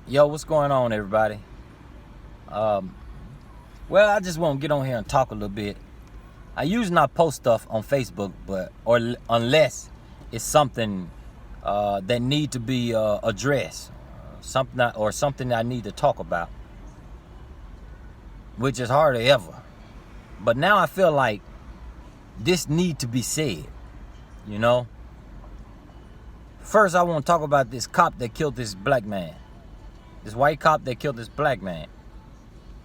Yo, what's going on, everybody? Um, well, I just want to get on here and talk a little bit. I usually not post stuff on Facebook, unless it's something that need to be addressed, something that I need to talk about, which is hardly ever. But now I feel like this need to be said. You know. First, I want to talk about this cop that killed this black man. This white cop that killed this black man.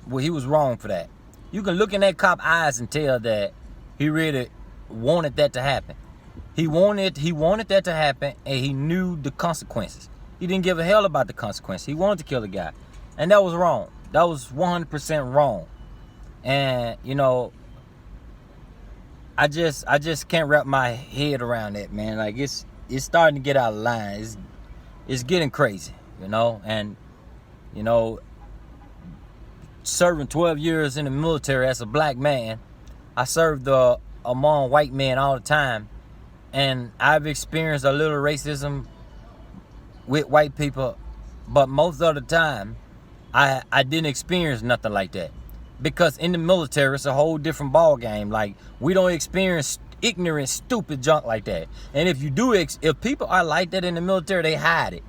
Well, he was wrong for that. You can look in that cop's eyes and tell that he really wanted that to happen. He wanted that to happen, and he knew the consequences. He didn't give a hell about the consequences. He wanted to kill the guy, and that was wrong. That was 100% wrong. And you know, I just can't wrap my head around that, man. Like it's starting to get out of line. It's getting crazy, you know. And you know, serving 12 years in the military as a black man, I served among white men all the time, and I've experienced a little racism with white people, but most of the time I didn't experience nothing like that, because in the military it's a whole different ball game. Like, we don't experience ignorant, stupid junk like that. And if you do, if people are like that in the military, they hide it.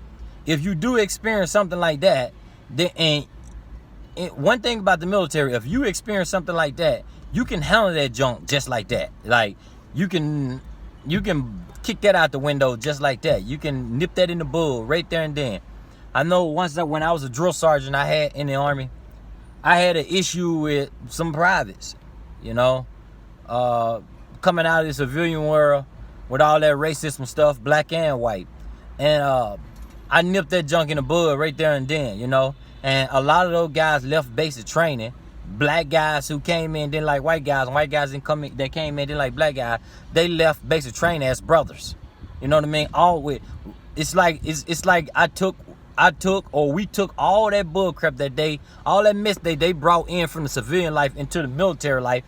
If you do experience something like that, then one thing about the military, if you experience something like that, you can handle that junk just like that. Like, you can kick that out the window just like that. You can nip that in the bud right there and then. I know when I was a drill sergeant, I had in the Army, I had an issue with some privates, you know, coming out of the civilian world with all that racism stuff, black and white. And I nipped that junk in the bud right there and then, you know. And a lot of those guys left basic training. Black guys who came in didn't like white guys, and white guys didn't come in, they came in didn't like black guys. They left basic training as brothers. You know what I mean? It's like we took all that bull crap all that mess they brought in from the civilian life into the military life.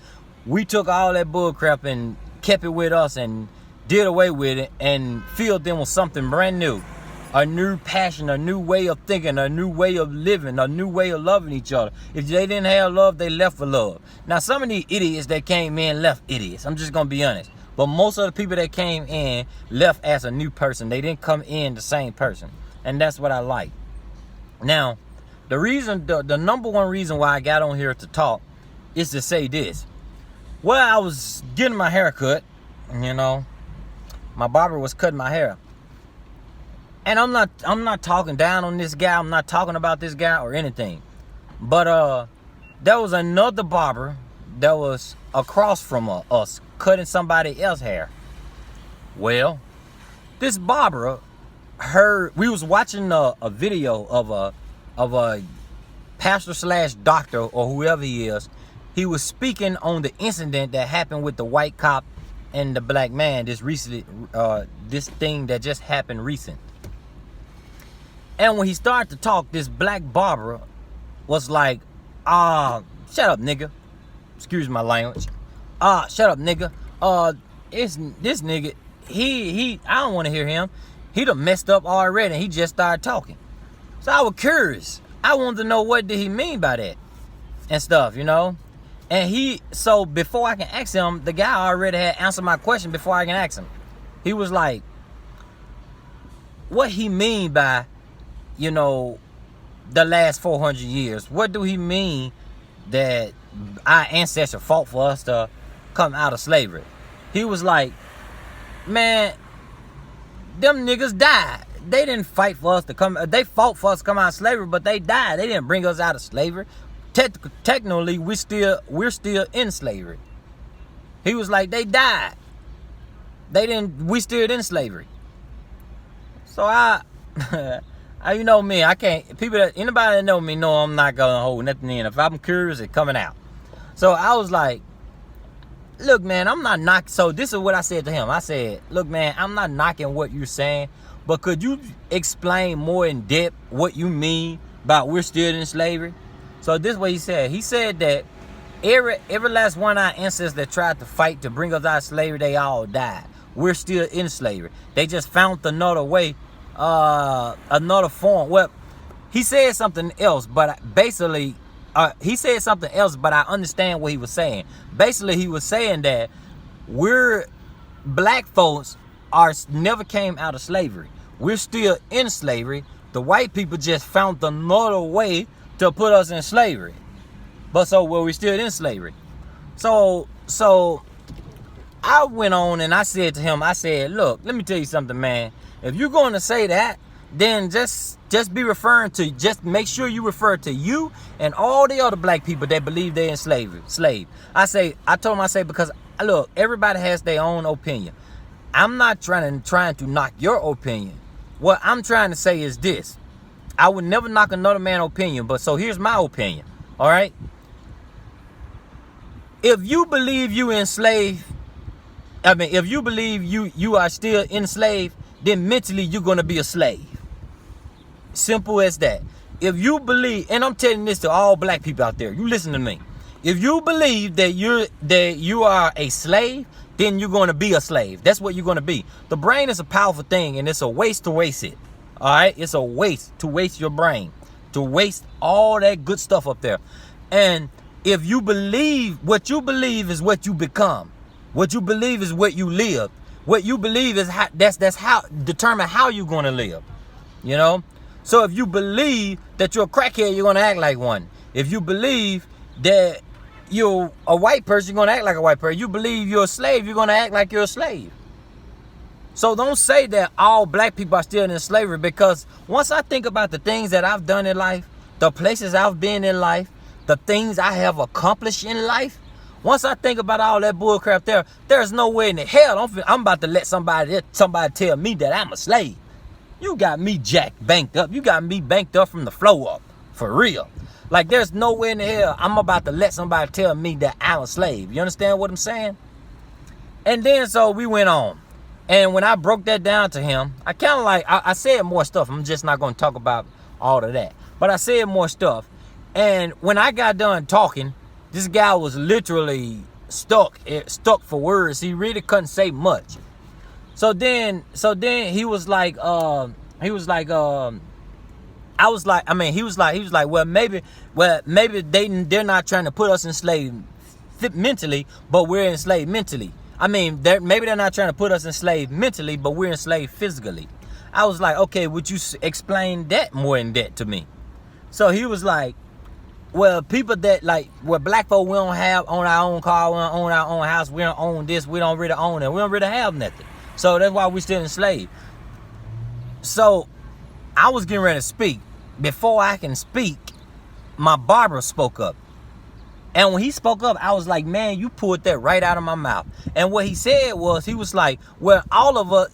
We took all that bull crap and kept it with us and did away with it and filled them with something brand new. A new passion, a new way of thinking, a new way of living, a new way of loving each other. If they didn't have love, they left for love. Now, some of these idiots that came in left idiots. I'm just going to be honest. But most of the people that came in left as a new person. They didn't come in the same person. And that's what I like. Now, the number one reason why I got on here to talk is to say this. Well, I was getting my hair cut, you know. My barber was cutting my hair. And I'm not talking down on this guy. I'm not talking about this guy or anything. But there was another barber that was across from us cutting somebody else's hair. Well, this barber we was watching a video of a pastor / doctor or whoever he is. He was speaking on the incident that happened with the white cop and the black man. This thing that just happened recent. And when he started to talk, this black barber was like, shut up, nigga. Excuse my language. Shut up, nigga. It's this nigga, I don't want to hear him. He done messed up already, and he just started talking. So I was curious. I wanted to know what did he mean by that and stuff, you know? And so before I can ask him, the guy already had answered my question before I can ask him. He was like, what he mean by, you know, the last 400 years? What do he mean that our ancestors fought for us to come out of slavery? He was like, man, them niggas died. They didn't fight for us to come. They fought for us to come out of slavery, but they died. They didn't bring us out of slavery. Technically, we're still in slavery. He was like, they died. We still in slavery. So you know me, I can't, anybody that know me know I'm not gonna hold nothing in. If I'm curious, it's coming out. So I was like, look, man, I'm not knocking. So this is what I said to him. I said, look, man, I'm not knocking what you're saying, but could you explain more in depth what you mean by we're still in slavery? So this is what he said. He said that every last one of our ancestors that tried to fight to bring us out of slavery, they all died. We're still in slavery. They just found another way, another form. Well, he said something else, but basically, he said something else, but I understand what he was saying. Basically, he was saying that we're black folks never came out of slavery. We're still in slavery. The white people just found another way to put us in slavery. But we're still in slavery. So I went on and I said to him, I said, look, let me tell you something, man. If you're going to say that, then just be referring to, just make sure you refer to you and all the other black people that believe they're in slave. I told him, I say, because look, everybody has their own opinion. I'm not trying to knock your opinion. What I'm trying to say is this. I would never knock another man's opinion, but so here's my opinion. All right? If you believe you enslaved, if you believe you are still enslaved, then mentally you're going to be a slave. Simple as that. If you believe, and I'm telling this to all black people out there, you listen to me. If you believe that you are a slave, then you're going to be a slave. That's what you're going to be. The brain is a powerful thing, and it's a waste to waste it. All right? It's a waste to waste your brain, to waste all that good stuff up there. And if you believe, what you believe is what you become. What you believe is what you live. What you believe is how, that's how determine how you're going to live. You know? So if you believe that you're a crackhead, you're going to act like one. If you believe that you're a white person, you're going to act like a white person. You believe you're a slave, you're going to act like you're a slave. So don't say that all black people are still in slavery, because once I think about the things that I've done in life, the places I've been in life, the things I have accomplished in life, once I think about all that bullcrap there's no way in the hell I'm about to let somebody tell me that I'm a slave. You got me banked up. You got me banked up from the floor up. For real. Like, there's no way in the hell I'm about to let somebody tell me that I'm a slave. You understand what I'm saying? And then so we went on. And when I broke that down to him, I kind of like, I said more stuff. I'm just not going to talk about all of that. But I said more stuff. And when I got done talking, this guy was literally stuck for words. He really couldn't say much. So then he was like, well, maybe they're not trying to put us in slave mentally, but we're enslaved mentally. I mean, maybe they're not trying to put us enslaved mentally, but we're enslaved physically. I was like, okay, would you explain that more in depth to me? So he was like, well, people that like, well, black folk, we don't have own our own car, we don't own our own house, we don't own this, we don't really own it, we don't really have nothing. So that's why we still enslaved. So I was getting ready to speak. Before I can speak, my barber spoke up. And when he spoke up, I was like, man, you pulled that right out of my mouth. And what he said was, he was like, well,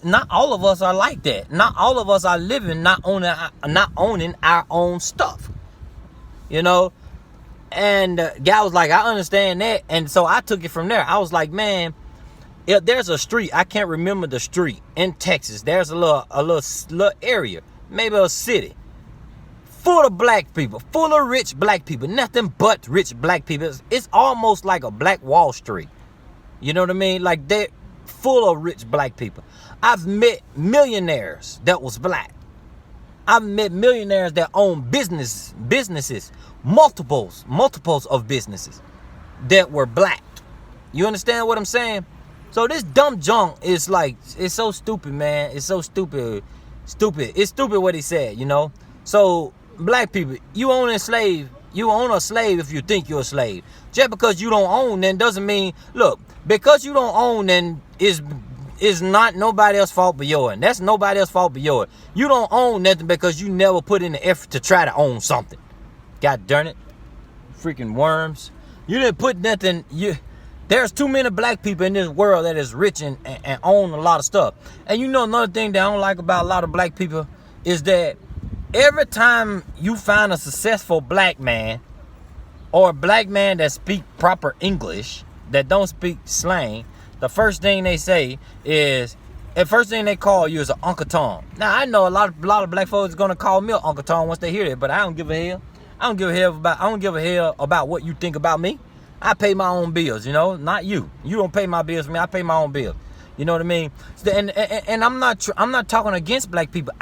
not all of us are like that. Not all of us are living, not owning our own stuff. You know? And the guy was like, I understand that. And so I took it from there. I was like, man, if there's a street, I can't remember the street in Texas. There's a little area, maybe a city, full of black people, full of rich black people, nothing but rich black people. It's almost like a black Wall Street. You know what I mean? Like, they're full of rich black people. I've met millionaires that was black. I've met millionaires that own businesses, multiples of businesses that were black. You understand what I'm saying? So this dumb junk is like, it's so stupid, man. It's so stupid. It's stupid what he said, you know? So black people, you own a slave if you think you're a slave. Just because you don't own, then doesn't mean, look, because you don't own, then is not nobody else's fault but yours. That's nobody else's fault but yours. You don't own nothing because you never put in the effort to try to own something. God darn it. Freaking worms. You didn't put nothing, there's too many black people in this world that is rich and own a lot of stuff. And you know another thing that I don't like about a lot of black people is that every time you find a successful black man or a black man that speak proper English, that don't speak slang, the first thing they say is, the first thing they call you is an Uncle Tom. Now, I know a lot of black folks are going to call me an Uncle Tom once they hear it, but I don't give a hell. I don't give a hell about what you think about me. I pay my own bills, you know, not you. You don't pay my bills for me. I pay my own bills. You know what I mean? And I'm not talking against black people.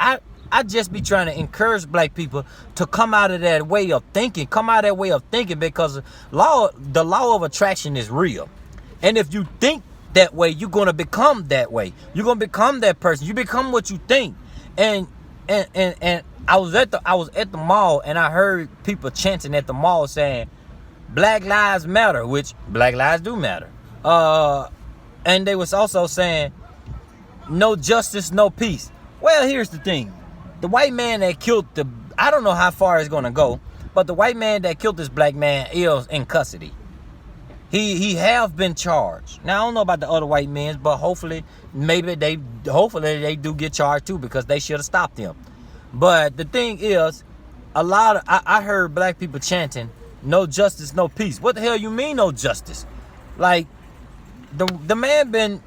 I just be trying to encourage black people to come out of that way of thinking, because the law of attraction is real. And if you think that way, you're going to become that way. You're going to become that person. You become what you think. And I was at the mall, and I heard people chanting at the mall saying Black Lives Matter, which Black lives do matter. And they was also saying no justice, no peace. Well, here's the thing. The white man that killed I don't know how far it's going to go, but the white man that killed this black man is in custody. He have been charged. Now, I don't know about the other white men, but hopefully they do get charged too, because they should have stopped him. But the thing is, I heard black people chanting, no justice, no peace. What the hell you mean no justice? Like, the man been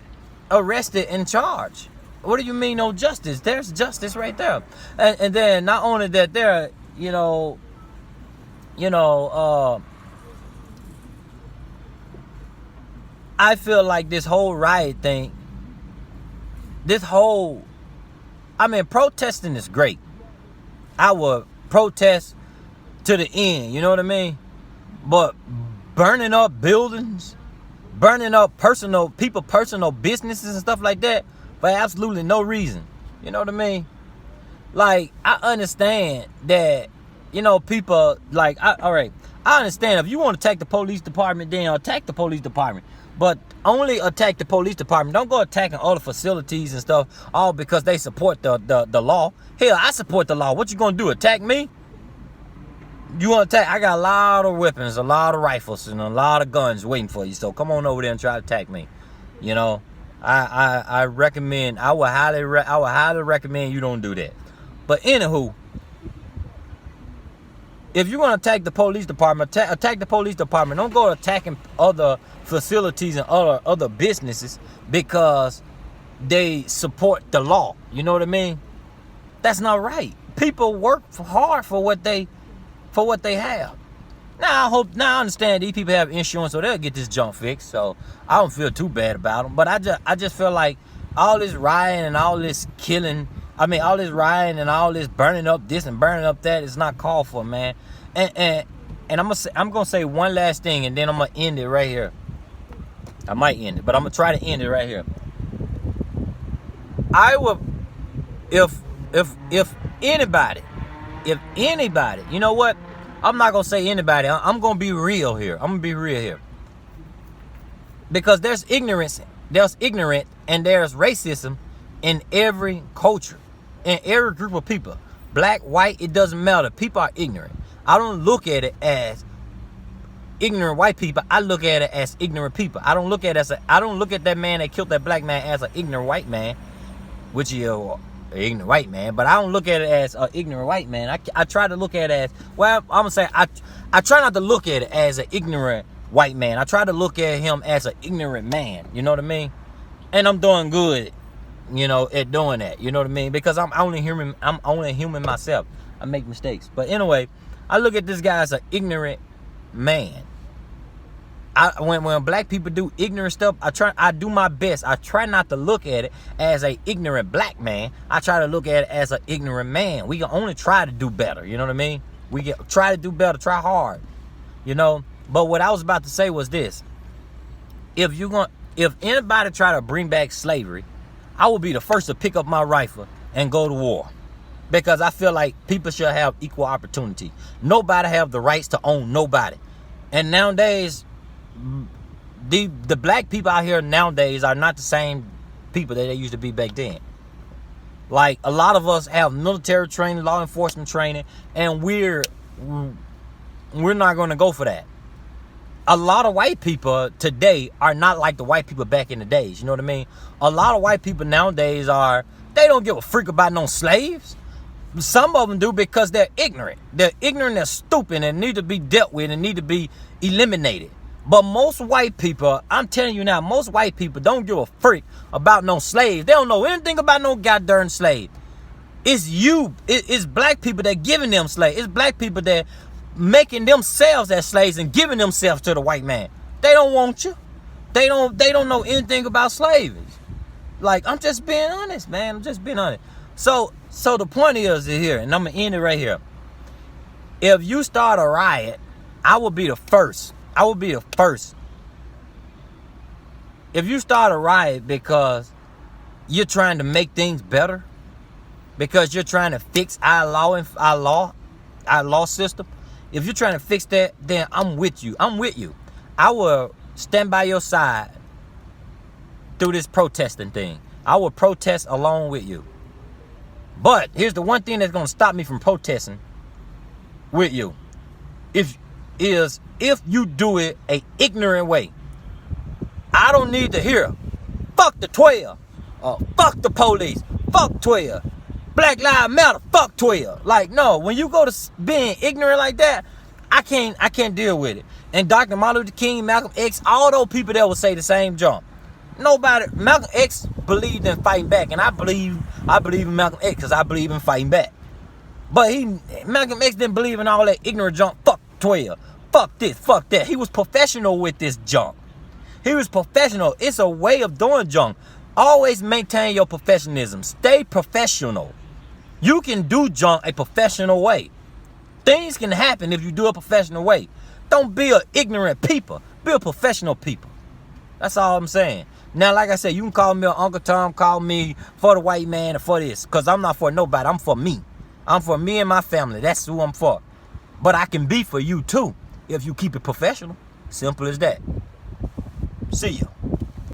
arrested and charged. What do you mean no justice? There's justice right there. And then not only that, there, I feel like this whole riot thing, protesting is great. I would protest to the end, you know what I mean? But burning up buildings, burning up personal businesses and stuff like that, for absolutely no reason. You know what I mean? Like, I understand that, people, like, all right, I understand if you want to attack the police department, then attack the police department. But only attack the police department. Don't go attacking other facilities and stuff, all because they support the law. Hell, I support the law. What you gonna do, attack me? You want to attack? I got a lot of weapons, a lot of rifles, and a lot of guns waiting for you. So come on over there and try to attack me. I recommend. I would highly recommend you don't do that. But anywho, if you're gonna attack the police department, attack the police department. Don't go attacking other facilities and other businesses because they support the law. You know what I mean? That's not right. People work hard for what they have. Now I understand these people have insurance, so they'll get this junk fixed. So I don't feel too bad about them. But I just feel like all this rioting and all this killing, all this rioting and all this burning up this and burning up that is not called for, man. And I'm gonna say one last thing, and then I'm gonna end it right here. I might end it, but I'm gonna try to end it right here. I would, if anybody, you know what? I'm not gonna say anybody. I'm gonna be real here. Because there's ignorant, and there's racism in every culture, in every group of people. Black, white, it doesn't matter. People are ignorant. I don't look at it as ignorant white people. I look at it as ignorant people. I don't look at that man that killed that black man as an ignorant white man, which is an ignorant white man. But I don't look at it as an ignorant white man. I try to look at it as, well, I'm gonna say I try not to look at it as an ignorant white man. I try to look at him as an ignorant man. You know what I mean? And I'm doing good, at doing that. You know what I mean? Because I'm only human. I'm only human myself. I make mistakes. But anyway, I look at this guy as an ignorant man. When black people do ignorant stuff, I do my best. I try not to look at it as a ignorant black man. I try to look at it as an ignorant man. We can only try to do better. You know what I mean? Try to do better. Try hard. But what I was about to say was this: if anybody try to bring back slavery, I will be the first to pick up my rifle and go to war, because I feel like people should have equal opportunity. Nobody have the rights to own nobody, and nowadays, the black people out here nowadays are not the same people that they used to be back then. Like, a lot of us have military training, law enforcement training, and we're not going to go for that. A lot of white people today are not like the white people back in the days. You know what I mean? A lot of white people nowadays they don't give a freak about no slaves. Some of them do because they're ignorant. They're ignorant and stupid and need to be dealt with and need to be eliminated. But most white people, I'm telling you now, most white people don't give a freak about no slaves. They don't know anything about no goddamn slave. It's black people that giving them slaves. It's black people that making themselves as slaves and giving themselves to the white man. They don't want you. They don't know anything about slavery. Like, I'm just being honest, man. I'm just being honest. So So the point is here, and I'm going to end it right here. If you start a riot, I will be the first. I will be the first. If you start a riot because you're trying to make things better, because you're trying to fix our law system, if you're trying to fix that, then I'm with you. I'm with you. I will stand by your side through this protesting thing. I will protest along with you. But here's the one thing that's going to stop me from protesting with you. If you do it a ignorant way. I don't need to hear fuck the 12. Fuck the police. Fuck 12. Black Lives Matter. Fuck 12. Like, no, when you go to being ignorant like that, I can't deal with it. And Dr. Martin Luther King, Malcolm X, all those people that will say the same jump. Nobody. Malcolm X believed in fighting back, and I believe in Malcolm X because I believe in fighting back. But Malcolm X didn't believe in all that ignorant junk. Fuck 12. Fuck this. Fuck that. He was professional with this junk. He was professional. It's a way of doing junk. Always maintain your professionalism. Stay professional. You can do junk a professional way. Things can happen if you do it a professional way. Don't be an ignorant people. Be a professional people. That's all I'm saying. Now, like I said, you can call me Uncle Tom, call me for the white man or for this. Because I'm not for nobody. I'm for me. I'm for me and my family. That's who I'm for. But I can be for you too if you keep it professional. Simple as that. See ya.